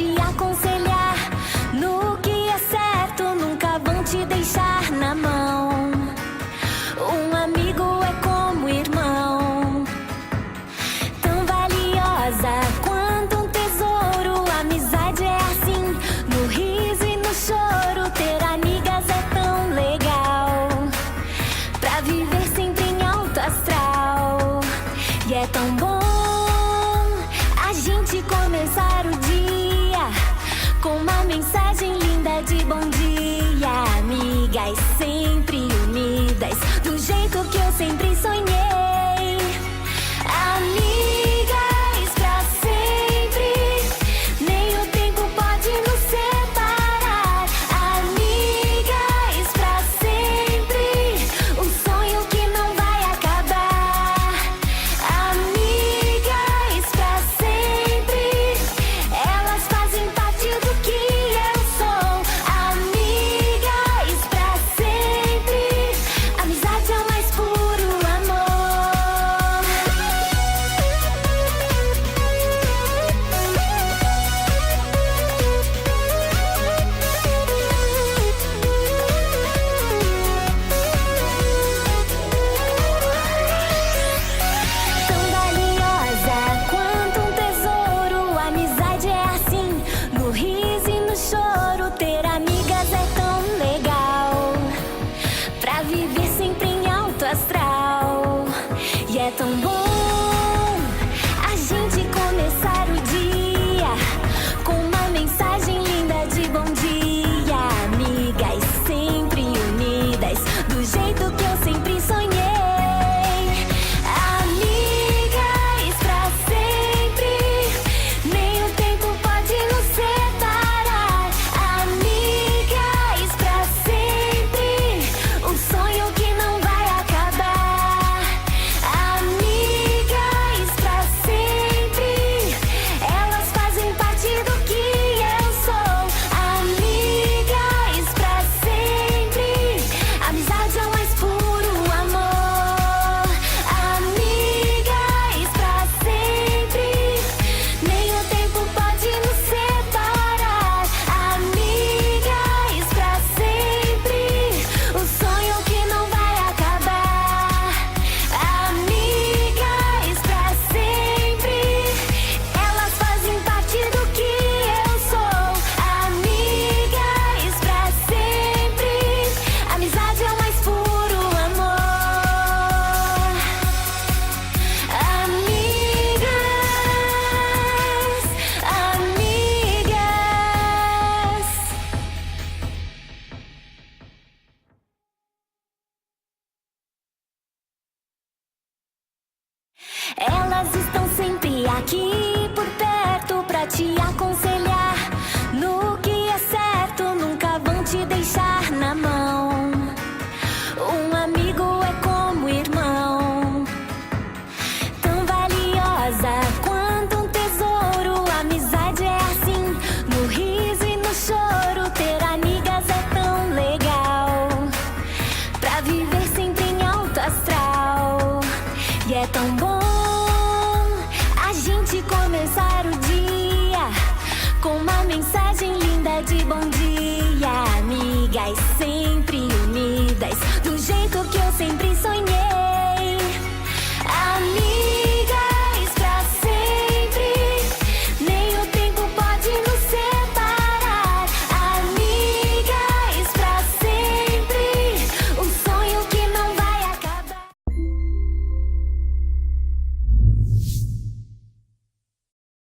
te aconselhar no que é certo, nunca vão te deixar na mão. Um amigo é como irmão, tão valiosa quanto um tesouro. A amizade é assim, no riso e no choro. Ter amigas é tão legal, pra viver sempre em alto astral. E é tão bom a gente começar o dia com uma mensagem linda de bom dia. Amigas sempre unidas, do jeito que eu sempre sonhei. Amigas pra sempre, nem o tempo pode nos separar. Amigas pra sempre, um sonho que não vai acabar. Amigas pra sempre, elas fazem parte do que eu sou. Amigas pra sempre, amizade é o mais puro amor. Tão valiosa quanto um tesouro. A amizade é assim, no riso e no choro. Ter amigas é tão legal, pra viver sempre em alto astral. E é tão bom a gente começar o dia com uma mensagem linda de bom dia. Amigas sempre unidas, do jeito que eu sempre sonhei. Amigas pra sempre, nem o tempo pode nos separar. Amigas pra sempre, um sonho que não vai acabar. Amigas pra sempre, elas fazem parte do que eu sou. Amigas pra sempre, amizade é o mais puro amor. Amigas pra sempre, nem o tempo pode nos separar. Amigas pra sempre, um sonho que não vai acabar. Amigas pra sempre, elas fazem parte do que eu sou. Amigas pra sempre, amizade é o mais puro amor. Amigas, amigas. Elas estão sempre aqui por perto pra te aconselhar.